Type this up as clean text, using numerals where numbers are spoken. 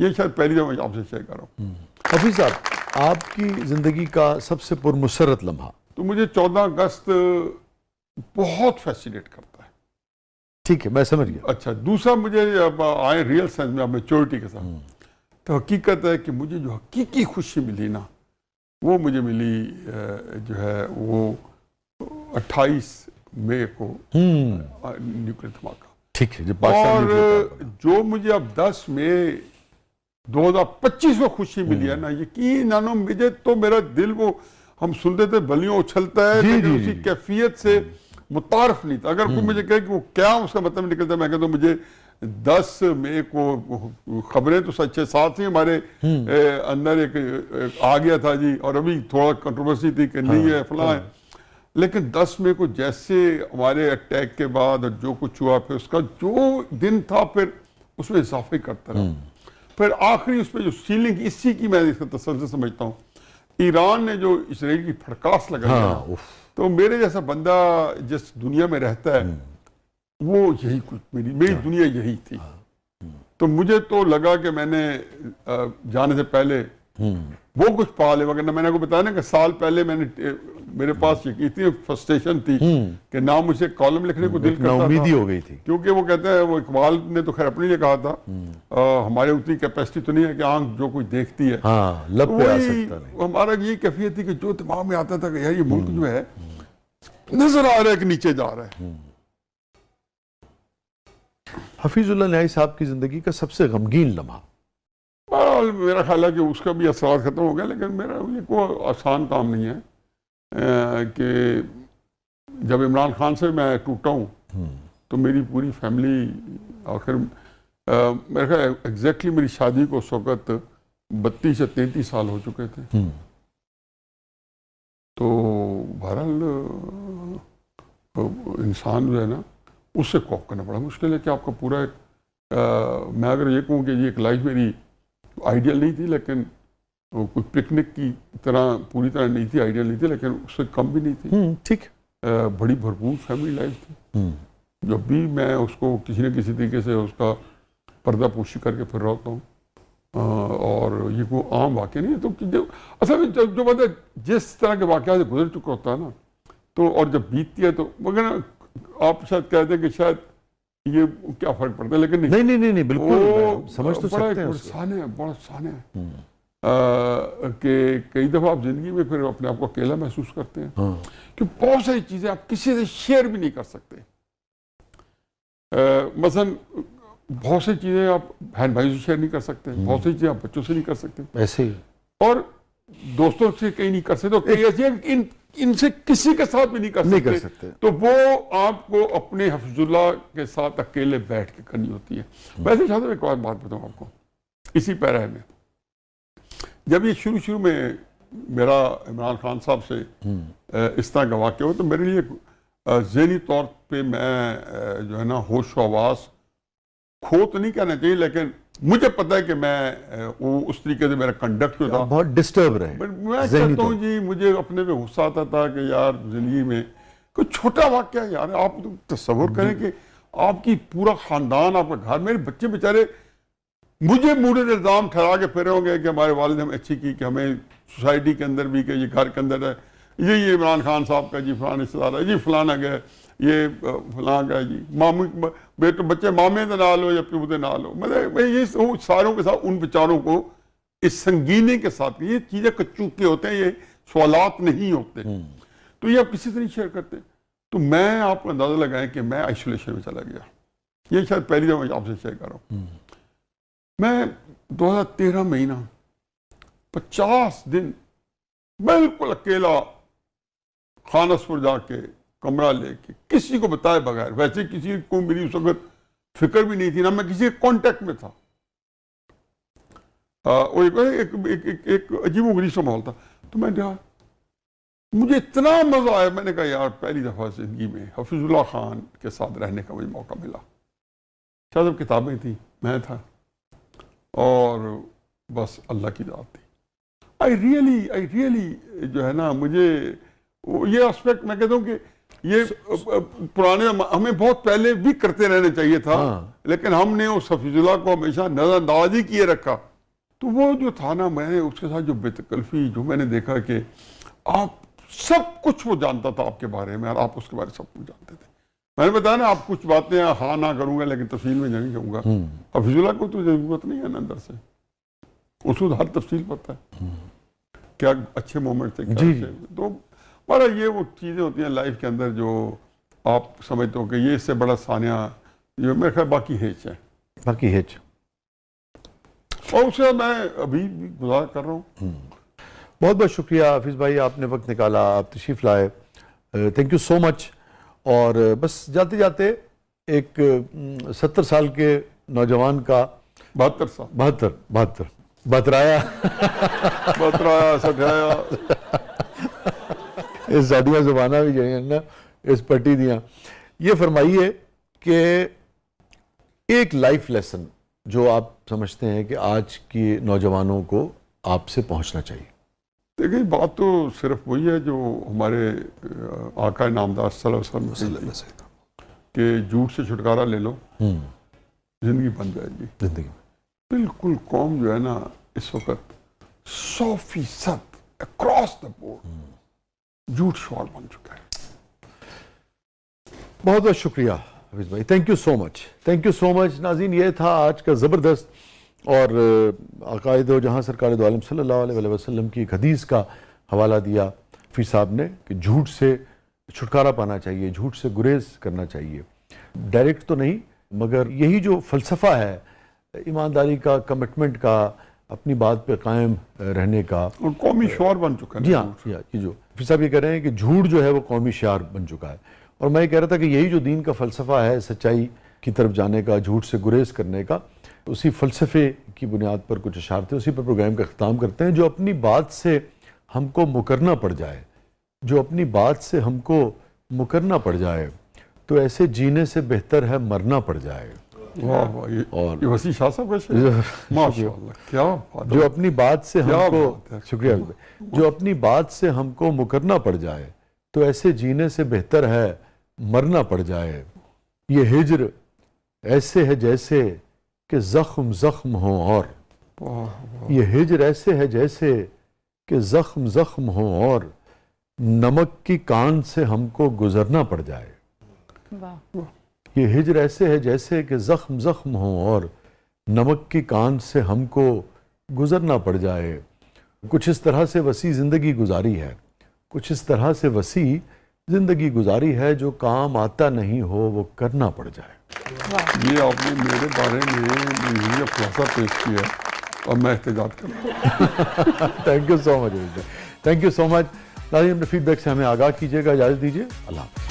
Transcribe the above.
یہ شاید پہلی دفعہ میں آپ سے شیئر کر رہا ہوں. حفیظ صاحب، آپ کی زندگی کا سب سے پرمسرت لمحہ؟ تو مجھے 14 اگست بہت فیسینیٹ کرتا ہے. ٹھیک ہے، میں سمجھ گیا. اچھا، دوسرا مجھے اب آئے ریئل سینس میں میچورٹی کے ساتھ، تو حقیقت ہے کہ مجھے جو حقیقی خوشی ملی نا، وہ مجھے ملی جو ہے وہ 28 مئی کو نیوکلیر دھماکہ. ٹھیک ہے، اور جو مجھے اب 10 مئی 2025 کو خوشی ملی ہے نا، یقین جانو مجھے تو میرا دل، وہ ہم سنتے تھے بلیوں اچھلتا ہے، لیکن اسی کیفیت سے متعارف نہیں تھا. اگر کوئی مجھے کہے کہ وہ کیا اس کا مطلب نکلتا ہے، میں کہتا ہوں مجھے 10 مئی کو خبریں تو سچے ساتھ ہی ہمارے اندر ایک آ گیا تھا جی، اور ابھی تھوڑا کنٹروورسی تھی کہ نہیں ہے فلاں ہے، لیکن 10 مئی کو جیسے ہمارے اٹیک کے بعد اور جو کچھ ہوا، پھر اس کا جو دن تھا پھر اس میں اضافہ کرتا رہا. پھر آخری اس پہ جو سیلنگ، اسی کی میں اس کا تسلسل سمجھتا ہوں، ایران نے جو اسرائیل کی پھڑکاس لگائی، تو میرے جیسا بندہ جس دنیا میں رہتا ہے وہ یہی کچھ میری دنیا یہی تھی. تو مجھے تو لگا کہ میں نے جانے سے پہلے وہ کچھ پا لے، وگرنہ میں نے کو بتایا نا کہ سال پہلے میں نے میرے پاس اتنی فرسٹریشن تھی کہ نہ مجھے کالم لکھنے کو دل کرتا امیدی ہو گئی تھی، کیونکہ وہ کہتے ہیں، وہ اقبال نے تو خیر اپنے لیے کہا تھا، ہمارے اتنی کیپیسٹی تو نہیں ہے کہ آنکھ جو کوچھ دیکھتی ہے. لب پہ آ سکتا نہیں. ہمارا یہ کیفیت تھی کہ جو دماغ میں آتا تھا کہ یار یہ ملک جو ہے نظر آ رہا ہے کہ نیچے جا رہا ہے. حفیظ اللہ نیائی صاحب کی زندگی کا سب سے غمگین لمحہ؟ میرا خیال ہے کہ اس کا بھی اثرات ختم ہو گیا، لیکن میرا یہ کوئی آسان کام نہیں ہے کہ جب عمران خان سے میں ٹوٹا ہوں تو میری پوری فیملی آخر میرا خیال ایگزیکٹلی میری شادی کو اس وقت 32 یا 33 سال ہو چکے تھے. تو بہرحال انسان جو ہے نا اس سے کوپ کرنا بڑا مشکل ہے کہ آپ کا پورا ایک میں اگر یہ کہوں کہ یہ ایک لائف میری آئیڈیل نہیں تھی، لیکن کوئی پکنک کی طرح پوری طرح نہیں تھی، آئیڈیل نہیں تھی، لیکن اس سے کم بھی نہیں تھی. ٹھیک، بڑی بھرپور فیملی لائف تھی. جب بھی میں اس کو کسی نہ کسی طریقے سے اس کا پردہ پوشی کر کے پھر رہا ہوتا ہوں، اور یہ کوئی عام واقعہ نہیں ہے. تو اصل میں جو بندہ جس طرح کے واقعات سے گزر چکا ہوتا ہے نا، تو اور جب بیتتی ہے تو مگر آپ شاید کہتے ہیں کہ شاید یہ کیا فرق پڑتا ہے، لیکن نہیں بالکل سمجھ تو سکتے ہیں. بڑا سان ہے کہ کئی دفعہ آپ زندگی میں پھر اپنے آپ کو اکیلا محسوس کرتے ہیں کہ بہت ساری چیزیں آپ کسی سے شیئر بھی نہیں کر سکتے. مثلاً بہت سی چیزیں آپ بہن بھائی سے شیئر نہیں کر سکتے، بہت سی چیزیں آپ بچوں سے نہیں کر سکتے، ایسے ہی، اور دوستوں سے کہیں نہیں کر سکتے، تو کئی ایسی ہیں ان سے کسی کے ساتھ بھی نہیں کر سکتے. تو وہ آپ کو اپنے حفظ اللہ کے ساتھ اکیلے بیٹھ کے کرنی ہوتی ہے. ویسے شاید ایک اور بات بتاؤں آپ کو، اسی پیرا میں جب یہ شروع میں میرا عمران خان صاحب سے اس طرح کا واقعہ ہو، تو میرے لیے ذہنی طور پہ میں جو ہے نا ہوش و حواس کھو تو نہیں کہنا چاہیے، لیکن مجھے پتا ہے کہ میں اس طریقے سے میرا کنڈکٹ جو تھا بہت ڈسٹرب رہے. میں کہتا ہوں جی مجھے اپنے پہ غصہ آتا تھا کہ یار زندگی میں کوئی چھوٹا واقعہ، یار آپ تصور کریں کہ آپ کی پورا خاندان، آپ کا گھر، میرے بچے بیچارے مجھے مورد الزام ٹھہرا کے پھر ہوں گے کہ ہمارے والد نے ہمیں اچھی کی، کہ ہمیں سوسائٹی کے اندر بھی کہ یہ گھر کے اندر ہے، یہ عمران خان صاحب کا جی فلاں رشتہ دار ہے، جی فلانا گئے، یہ فلاں کا جی ماموں بچے مامے دے نال ہو یا پیو دے نال ہو. مطلب یہ ساروں کے ساتھ ان بیچاروں کو اس سنگینی کے ساتھ، یہ چیزیں کچوں کے ہوتے ہیں، یہ سوالات نہیں ہوتے، تو یہ آپ کسی سے نہیں شیئر کرتے. تو میں آپ کو اندازہ لگائیں کہ میں آئسولیشن میں چلا گیا. یہ شاید پہلی دفعہ میں آپ سے شیئر کر رہا ہوں. میں 2013 مہینہ 50 دن بالکل اکیلا خانس پر جا کے کمرہ لے کے کسی کو بتائے بغیر، ویسے کسی کو میری اس وقت فکر بھی نہیں تھی، نہ میں کسی کے کانٹیکٹ میں تھا، ایک عجیب و غریب سا ماحول تھا. تو میں کہا مجھے اتنا مزہ آیا، میں نے کہا یار پہلی دفعہ زندگی میں حفیظ اللہ خان کے ساتھ رہنے کا مجھے موقع ملا. شاید کتابیں تھیں، میں تھا، اور بس اللہ کی ذات تھی. آئی ریئلی جو ہے نا مجھے یہ اسپیکٹ میں کہتا ہوں کہ یہ پرانے ہمیں بہت پہلے بھی کرتے رہنا چاہیے تھا، لیکن ہم نے اس حفیظ اللہ کو ہمیشہ نظر انداز ہی کیے رکھا. تو وہ جو تھا نا، میں اس کے ساتھ جو بے تکلفی جو میں نے دیکھا کہ آپ سب کچھ وہ جانتا تھا آپ کے بارے میں، اور آپ اس کے بارے میں سب کچھ جانتے تھے. میں نے بتایا نا، آپ کچھ باتیں ہاں نہ کروں گا لیکن تفصیل میں نہیں جاؤں گا. حفیظ اللہ کو تو ضرورت نہیں ہے نا اندر سے، اس کو ہر تفصیل پتہ ہے کیا اچھے مومنٹ تھے کیا اچھے. تو بڑا یہ وہ چیزیں ہوتی ہیں لائف کے اندر جو آپ سمجھتے ہو کہ یہ اس سے بڑا سانیہ جو میرے خیال باقی ہیچ ہے. باقی ہیچ. اور اسے میں ابھی بھی گزار کر رہا ہوں. بہت بہت شکریہ حفیظ بھائی، آپ نے وقت نکالا، آپ تشریف لائے. تھینک یو سو مچ. اور بس جاتے جاتے ایک 70 سال کے نوجوان کا 72 سال بترایا سٹھایا اس ساڈیاں زبانہ بھی جڑیاں نا اس پٹی دیاں، یہ فرمائیے کہ ایک لائف لیسن جو آپ سمجھتے ہیں کہ آج کی نوجوانوں کو آپ سے پہنچنا چاہیے. دیکھیں بات تو صرف وہی ہے جو ہمارے آقا نامدار صلی اللہ علیہ وسلم کہ جھوٹ سے چھٹکارا لے لو زندگی بن جائے گی. زندگی میں بالکل قوم جو ہے نا اس وقت 100% اکراس دا بورڈ جھوٹ شعار بن چکا ہے. بہت بہت شکریہ حفیظ بھائی، thank you so much, thank you so much. ناظرین، یہ تھا آج کا زبردست اور عقائد و جہاں سرکار دو عالم صلی اللہ علیہ وسلم کی ایک حدیث کا حوالہ دیا حفیظ صاحب نے کہ جھوٹ سے چھٹکارا پانا چاہیے، جھوٹ سے گریز کرنا چاہیے. ڈائریکٹ تو نہیں مگر یہی جو فلسفہ ہے ایمانداری کا، کمٹمنٹ کا، اپنی بات پہ قائم رہنے کا، اور قومی شعار بن چکا ہے. جی ہاں، یہ جو حفیظ صاحب یہ کہہ رہے ہیں کہ جھوٹ جو ہے وہ قومی شعار بن چکا ہے. اور میں یہ کہہ رہا تھا کہ یہی جو دین کا فلسفہ ہے سچائی کی طرف جانے کا، جھوٹ سے گریز کرنے کا، اسی فلسفے کی بنیاد پر کچھ اشارتیں اسی پر پروگرام کا اختتام کرتے ہیں. جو اپنی بات سے ہم کو مکرنا پڑ جائے، جو اپنی بات سے ہم کو مکرنا پڑ جائے تو ایسے جینے سے بہتر ہے مرنا پڑ جائے. واہ واہ، یہ وسیع شاہ صاحب کا ماشاءاللہ، کیا بات. جو اپنی بات سے ہم کو، شکریہ، جو اپنی بات سے ہم کو مکرنا پڑ جائے تو ایسے جینے سے بہتر ہے مرنا پڑ جائے. یہ ہجر ایسے ہے جیسے کہ زخم زخم ہو، اور یہ ہجر ایسے ہے جیسے کہ زخم زخم ہو اور نمک کی کان سے ہم کو گزرنا پڑ جائے. یہ ہجر ایسے ہے جیسے کہ زخم زخم ہو اور نمک کی کان سے ہم کو گزرنا پڑ جائے. کچھ اس طرح سے وسیع زندگی گزاری ہے، کچھ اس طرح سے وسیع زندگی گزاری ہے جو کام آتا نہیں ہو وہ کرنا پڑ جائے. یہ آپ نے میرے بارے میں یہ خلاصہ پیش کیا اور میں احتجاج کروں. Thank you so much, thank you so much. ناظرین، اپنے فیڈ بیک سے ہمیں آگاہ کیجیے گا. اجازت دیجیے، اللہ حافظ.